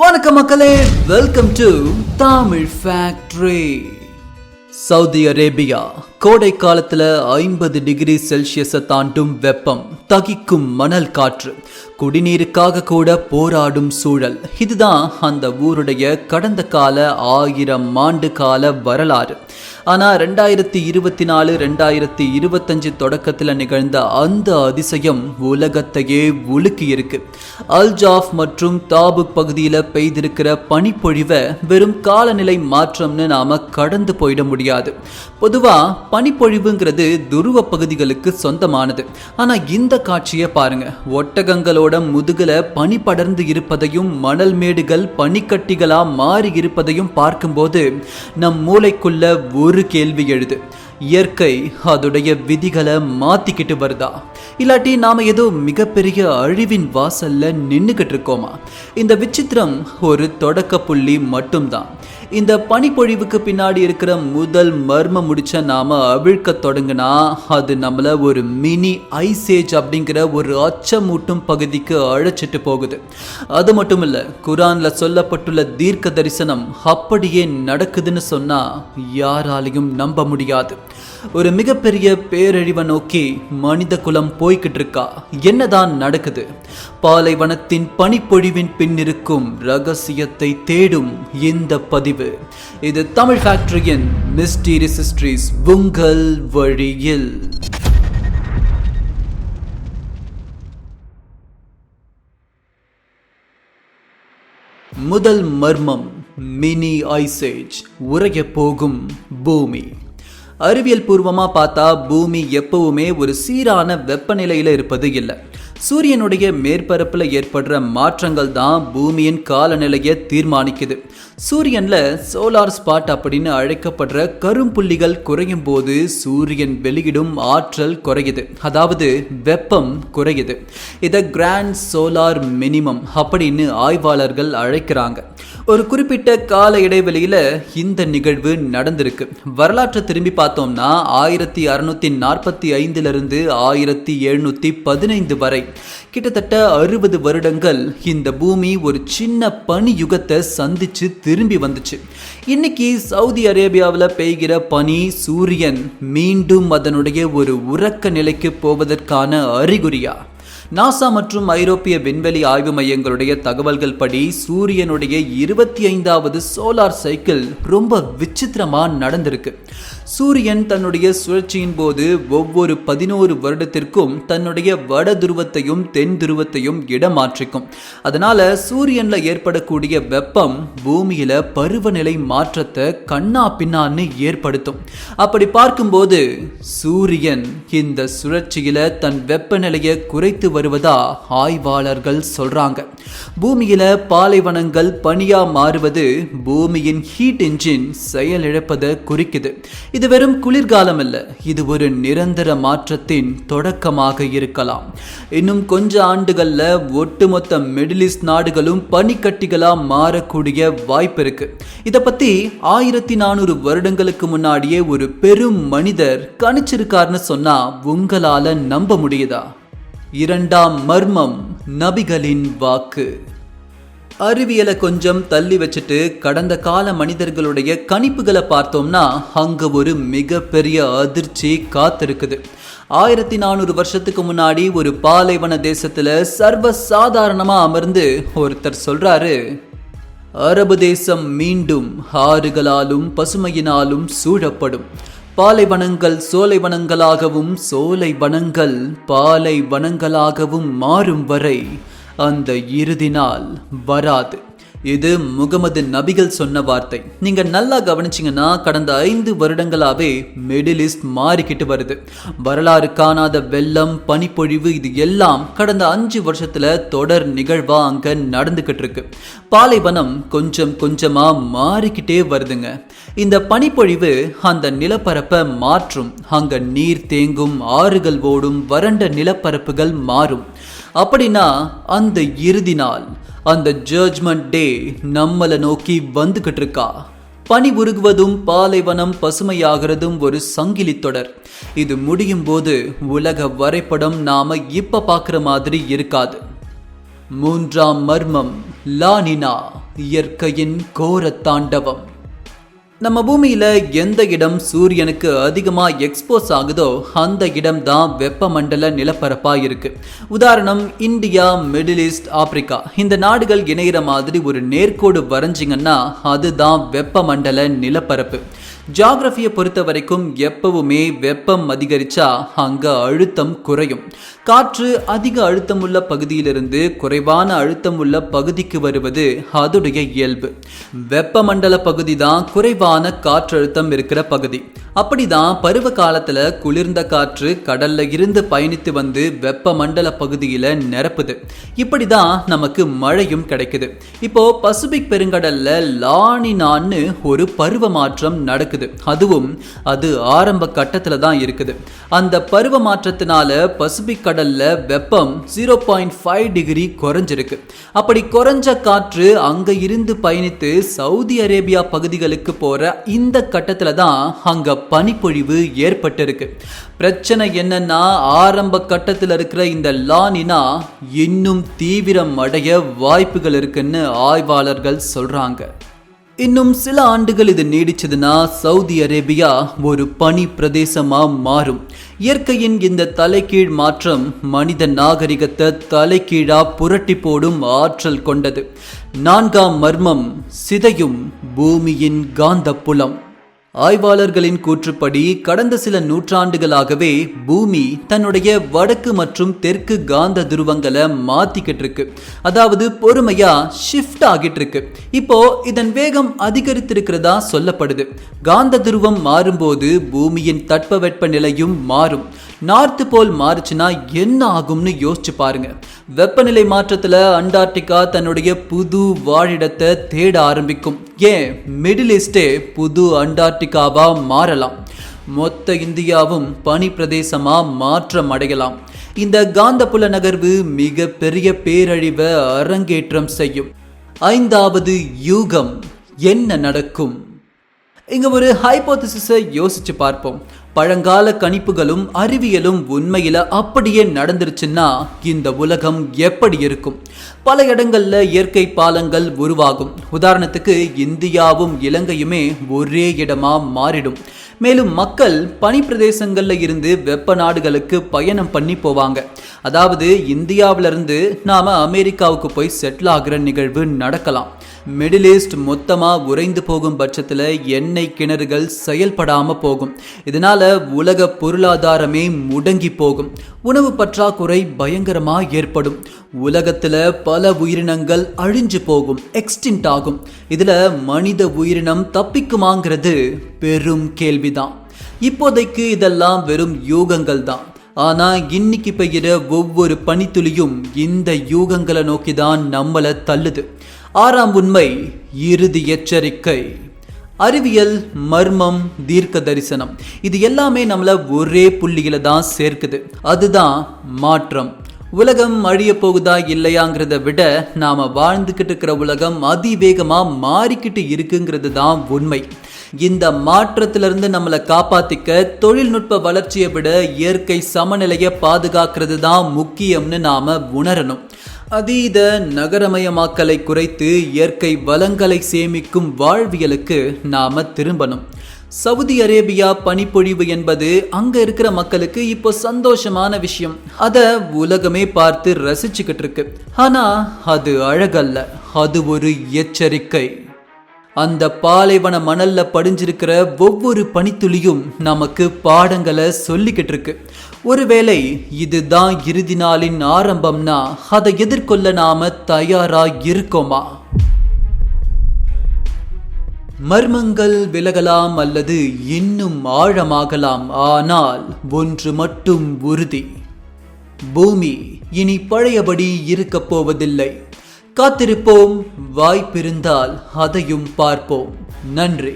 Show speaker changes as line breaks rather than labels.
வணக்கம் மக்களே, welcome to Tamil factory. Saudi Arabia கோடை காலத்துல 50 டிகிரி செல்சியஸை தாண்டும் வெப்பம், தகிக்கும் மணல் காற்று, குடிநீருக்காக கூட போராடும் சூழல். இதுதான் அந்த ஊருடைய கடந்த கால 1000 ஆண்டு கால வரலாறு. ஆனா 2024 2025 தொடக்கத்துல நிகழ்ந்த அந்த அதிசயம் உலகத்தையே உலுக்கி இருக்கு. அல்ஜாஃப் மற்றும் தாபுக் பகுதியில பெய்திருக்கிற பனிப்பொழிவை வெறும் காலநிலை மாற்றம்னு நாம கடந்து போயிட முடியாது. பொதுவா பனிப்பொழிவுங்கிறது துருவ பகுதிகளுக்கு சொந்தமானது. ஆனா இந்த காட்சியை பாருங்க. ஒட்டகங்களோட முதுகுல பனி படர்ந்து இருப்பதையும் மணல் மேடுகள் பனிக்கட்டிகளா மாறி இருப்பதையும் பார்க்கும்போது நம் மூளைக்குள்ள ஒரு கேள்வி எழுது. இயற்கை அதோடைய விதிகளை மாத்திக்கிட்டு வருதா, இல்லாட்டி நாம ஏதோ மிகப்பெரிய அழிவின் வாசல்ல நின்னுகிட்டு இருக்கோமா? இந்த விசித்திரம் ஒரு தொடக்க புள்ளி மட்டும்தான். இந்த பனிப்பொழிவுக்கு பின்னாடி இருக்கிற முதல் மர்மம் முடிச்ச நாம அவிழ்க்க தொடங்கினா அது நம்மள ஒரு மினி ஐசேஜ் அப்படிங்கிற ஒரு அச்சமூட்டும் பகுதிக்கு அழைச்சிட்டு போகுது. அது மட்டும் இல்ல, குரான்ல சொல்லப்பட்டுள்ள தீர்க்க தரிசனம் அப்படியே நடக்குதுன்னு சொன்னா யாராலையும் நம்ப முடியாது. ஒரு மிகப்பெரிய பேரழிவை நோக்கி மனித குலம் போய்கிட்டு இருக்கா. என்னதான் நடக்குது? பாலைவனத்தின் பனிப்பொழிவின் பின் இருக்கும் ரகசியத்தை தேடும் இந்த பதிவு. இது தமிழ் ஃபேக்டரியின் மிஸ்டீரியஸ் ஹிஸ்டரிஸ், உங்கள் வழியில். முதல் மர்மம், மினி ஐசேஜ், உறைய போகும் பூமி. அறிவியல் பூர்வமா பார்த்தா பூமி எப்பவுமே ஒரு சீரான வெப்பநிலையில இருப்பது இல்லை. சூரியனுடைய மேற்பரப்புல ஏற்படுற மாற்றங்கள் தான் பூமியின் காலநிலையை தீர்மானிக்குது. சூரியன்ல சோலார் ஸ்பாட் அப்படின்னு அழைக்கப்படுற கரும்புள்ளிகள் குறையும் போது சூரியன் வெளியிடும் ஆற்றல் குறையுது, அதாவது வெப்பம் குறையுது. இதை கிராண்ட் சோலார் மினிமம் அப்படின்னு ஆய்வாளர்கள் அழைக்கிறாங்க. ஒரு குறிப்பிட்ட கால இடைவெளியில இந்த நிகழ்வு நடந்திருக்கு. வரலாற்றை திரும்பி பார்த்தோம்னா 1645 இருந்து 1715 வரை கிட்டத்தட்ட 60 வருடங்கள் இந்த பூமி ஒரு சின்ன பனி யுகத்தை சந்திச்சு திரும்பி வந்துச்சு. இன்னைக்கு சவுதி அரேபியாவில் பெய்கிற பனி சூரியன் மீண்டும் அதனுடைய ஒரு உறக்க நிலைக்கு போவதற்கான அறிகுறியா? நாசா மற்றும் ஐரோப்பிய விண்வெளி ஆய்வு மையங்களுடைய தகவல்கள் படி சூரியனுடைய 25வது சோலார் சைக்கிள் ரொம்ப விசித்திரமா நடந்திருக்கு. சூரியன் தன்னுடைய சுழற்சியின் போது ஒவ்வொரு 11 வருடத்திற்கும் தன்னுடைய வட துருவத்தையும் தென் துருவத்தையும் இடமாற்றிக்கும். அதனால சூரியன்ல ஏற்படக்கூடிய வெப்பம் பூமியில பருவநிலை மாற்றத்தை கண்ணா பின்னான்னு ஏற்படுத்தும். அப்படி பார்க்கும்போது சூரியன் இந்த சுழற்சியில தன் வெப்பநிலையை குறைத்து வருவதா ஆய்வாளர்கள் சொல்றாங்க. பூமியில பாலைவனங்கள் பனியா மாறுவது பூமியின் ஹீட் என்ஜின் செயலிழப்பதை குறிக்குது. இது வெறும் குளிர்காலம் அல்ல, இது ஒரு நிரந்தர மாற்றத்தின் தொடக்கமாக இருக்கலாம். இன்னும் கொஞ்ச ஆண்டுகள்ல ஒட்டுமொத்த மிடில் ஈஸ்ட் நாடுகளும் பனிக்கட்டிகளா மாறக்கூடிய வாய்ப்பு இருக்கு. இத பத்தி 1400 வருடங்களுக்கு முன்னாடியே ஒரு பெரும் மனிதர் கணிச்சிருக்காருன்னு சொன்னா உங்களால நம்ப முடியுதா? இரண்டாம் மர்மம், நபிகளின் வாக்கு. அறிவியலை கொஞ்சம் தள்ளி வச்சுட்டு கடந்த கால மனிதர்களுடைய கணிப்புகளை பார்த்தோம்னா அங்க ஒரு மிகப்பெரிய அதிர்ச்சி காத்திருக்குது. 1400 வருஷத்துக்கு முன்னாடி ஒரு பாலைவன தேசத்துல சர்வ சாதாரணமா அமர்ந்து ஒருத்தர் சொல்றாரு, அரபு தேசம் மீண்டும் ஆறுகளாலும் பசுமையினாலும் சூழப்படும். பாலைவனங்கள் சோலைவனங்களாகவும் சோலைவனங்கள் பாலைவனங்களாகவும் மாறும் வரை அந்த இறுதி நாள் வராது. இது முகமது நபிகள் சொன்ன வார்த்தை. நீங்க நல்லா கவனிச்சிங்கன்னா கடந்த 5 வருடங்களாவே மிடில் ஈஸ்ட் மாறிக்கிட்டு வருது. வரலாறு காணாத வெள்ளம், பனிப்பொழிவு, இது எல்லாம் கடந்த 5 வருஷத்துல தொடர் நிகழ்வா அங்க நடந்துகிட்டு இருக்கு. பாலைவனம் கொஞ்சம் கொஞ்சமா மாறிக்கிட்டே வருதுங்க. இந்த பனிப்பொழிவு அந்த நிலப்பரப்பை மாற்றும். அங்க நீர் தேங்கும், ஆறுகள் ஓடும், வறண்ட நிலப்பரப்புகள் மாறும். அப்படின்னா அந்த இறுதி நாள், அந்த ஜட்ஜ்மெண்ட் டே நம்மளை நோக்கி வந்துகிட்டு இருக்கா. பனி உருகுவதும் பாலைவனம் பசுமையாகிறதும் ஒரு சங்கிலி தொடர். இது முடியும் போது உலக வரைபடம் நாம இப்ப பார்க்குற மாதிரி இருக்காது. மூன்றாம் மர்மம், லா நினா, இயற்கையின் கோர தாண்டவம். நம்ம பூமியில எந்த இடம் சூரியனுக்கு அதிகமா எக்ஸ்போஸ் ஆகுதோ அந்த இடம் தான் வெப்பமண்டல நிலப்பரப்பா இருக்கு. உதாரணம், இந்தியா, மிடில் ஈஸ்ட், ஆப்பிரிக்கா இந்த நாடுகள் இணைகிற மாதிரி ஒரு நேர்கோடு வரைஞ்சிங்கன்னா அதுதான் வெப்பமண்டல நிலப்பரப்பு. ஜியாகிரபியை பொறுத்த வரைக்கும் எப்பவுமே வெப்பம் அதிகரிச்சா அங்க அழுத்தம் குறையும். காற்று அதிக அழுத்தம் உள்ள பகுதியிலிருந்து குறைவான அழுத்தம் உள்ள பகுதிக்கு வருவது அதோடைய இயல்பு. வெப்பமண்டல பகுதி தான் குறைவான காற்றழுத்தம் இருக்கிற பகுதி. அப்படிதான் பருவ காலத்துல குளிர்ந்த காற்று கடல்ல இருந்து பயணித்து வந்து வெப்பமண்டல பகுதியில நிரப்புது. இப்படிதான் நமக்கு மழையும் கிடைக்குது. இப்போ பசிபிக் பெருங்கடல்ல லானினான்னு ஒரு பருவ மாற்றம் நடக்குது. அது ஆரம்ப கட்டத்துல தான் இருக்குது. அந்த பருவ மாற்றத்தினால பசிபிக் கடல்ல வெப்பம் 0.5 டிகிரி குறைஞ்சிருக்கு. அப்படி குறைஞ்ச காற்று அங்க இருந்து பயணித்து சவுதி அரேபியா பகுதிகளுக்கு போற இந்த கட்டத்துல தான் அங்க பனிப்பொழிவு ஏற்பட்டிருக்கு. பிரச்சனை என்னன்னா, ஆரம்ப கட்டத்தில் இருக்கிற இந்த லானினா இன்னும் தீவிரம் அடைய வாய்ப்புகள் இருக்குன்னு ஆய்வாளர்கள் சொல்றாங்க. இன்னும் சில ஆண்டுகள் இது நீடிச்சதுன்னா சவுதி அரேபியா ஒரு பனி பிரதேசமா மாறும். இயற்கையின் இந்த தலைகீழ் மாற்றம் மனித நாகரிகத்தை தலைகீழா புரட்டி போடும் ஆற்றல் கொண்டது. 4ஆம் மர்மம், சிதையும் பூமியின் காந்தப்புலம். ஆய்வாளர்களின் கூற்றுப்படி கடந்த சில நூற்றாண்டுகளாகவே பூமி தன்னுடைய வடக்கு மற்றும் தெற்கு காந்த துருவங்களை மாத்திக்கிட்டு இருக்கு. அதாவது பொறுமையா ஷிஃப்ட் ஆகிட்டு இருக்கு. இப்போ இதன் வேகம் அதிகரித்திருக்கிறதா சொல்லப்படுது. காந்த துருவம் மாறும்போது பூமியின் தட்பவெட்ப நிலையும் மாறும். நார்த் போல் மாறுச்சுன்னா என்ன ஆகும்னு யோசிச்சு பாருங்க. வெப்பநிலை மாற்றத்துல அண்டார்டிகா தன்னுடைய புது வாழிடத்தை தேட ஆரம்பிக்கும். ஏன் மிடில் ஈஸ்டே புது அண்டார்டிகாவா மாறலாம். மொத்த இந்தியாவும் பனி பிரதேசமா மாற்றம் அடையலாம். இந்த காந்தப்புல நகர்வு மிக பெரிய பேரழிவை அரங்கேற்றம் செய்யும். 5வது யூகம், என்ன நடக்கும்? இங்க ஒரு ஹைபோதிசிஸை யோசிச்சு பார்ப்போம். பழங்கால கணிப்புகளும் அறிவியலும் உண்மையில அப்படியே நடந்துருச்சுன்னா இந்த உலகம் எப்படி இருக்கும்? பல இடங்கள்ல இயற்கை பாலங்கள் உருவாகும். உதாரணத்துக்கு இந்தியாவும் இலங்கையுமே ஒரே இடமா மாறிடும். மேலும் மக்கள் பனி பிரதேசங்கள்ல இருந்து வெப்ப நாடுகளுக்கு பயணம் பண்ணி போவாங்க. அதாவது இந்தியாவிலிருந்து நாம அமெரிக்காவுக்கு போய் செட்டில் ஆகிற நிகழ்வு நடக்கலாம். மிடில் ஈஸ்ட் மொத்தமா உறைந்து போகும் பட்சத்துல எண்ணெய் கிணறுகள் செயல்படாம போகும். இதனால உலக பொருளாதாரமே முடங்கி போகும். உணவு பற்றாக்குறை பயங்கரமா ஏற்படும். உலகத்துல பல உயிரினங்கள் அழிஞ்சு போகும், எக்ஸ்டின்ட் ஆகும். இதுல மனித உயிரினம் தப்பிக்குமாங்கிறது பெரும் கேள்விதான். இப்போதைக்கு இதெல்லாம் வெறும் யூகங்கள் தான். ஆனா இன்னைக்கு பெய்கிற ஒவ்வொரு பனித்துளியும் இந்த யூகங்களை நோக்கிதான் நம்மளை தள்ளுது. 6ஆம் உண்மை, இறுதி எச்சரிக்கை. அறிவியல், மர்மம், தீர்க்க தரிசனம் இது எல்லாமே நம்மள ஒரே புள்ளியில தான் சேர்க்குது. அதுதான் மாற்றம். உலகம் அழிய போகுதா இல்லையாங்கிறத விட நாம வாழ்ந்துகிட்டு இருக்கிற உலகம் அதிவேகமா மாறிக்கிட்டு இருக்குங்கிறது தான் உண்மை. இந்த மாற்றத்திலிருந்து நம்மளை காப்பாத்திக்க தொழில்நுட்ப வளர்ச்சியை விட இயற்கை சமநிலையை பாதுகாக்கிறது தான் முக்கியம்னு நாம உணரணும். அதீத நகரமயமாக்கலை குறைத்து இயற்கை வளங்களை சேமிக்கும் வாழ்வியலுக்கு நாம திரும்பணும். சவுதி அரேபியா பனிப்பொழிவு என்பது அங்க இருக்கிற மக்களுக்கு இப்போ சந்தோஷமான விஷயம். அத உலகமே பார்த்து ரசிச்சுக்கிட்டு இருக்கு. ஆனா அது அழகல்ல, அது ஒரு எச்சரிக்கை. அந்த பாலைவன மணல்ல படிஞ்சிருக்கிற ஒவ்வொரு பனித்துளியும் நமக்கு பாடங்களை சொல்லிக்கிட்டு இருக்கு. ஒருவேளை இதுதான் இறுதி நாளின் ஆரம்பம்னா அதை எதிர்கொள்ள நாம தயாரா இருக்கோமா? மர்மங்கள் விலகலாம் அல்லது இன்னும் ஆழமாகலாம். ஆனால் ஒன்று மட்டும் உறுதி, பூமி இனி பழையபடி இருக்கப் போவதில்லை. காத்திருப்போம், வாய்ப்பிருந்தால் அதையும் பார்ப்போம். நன்றி.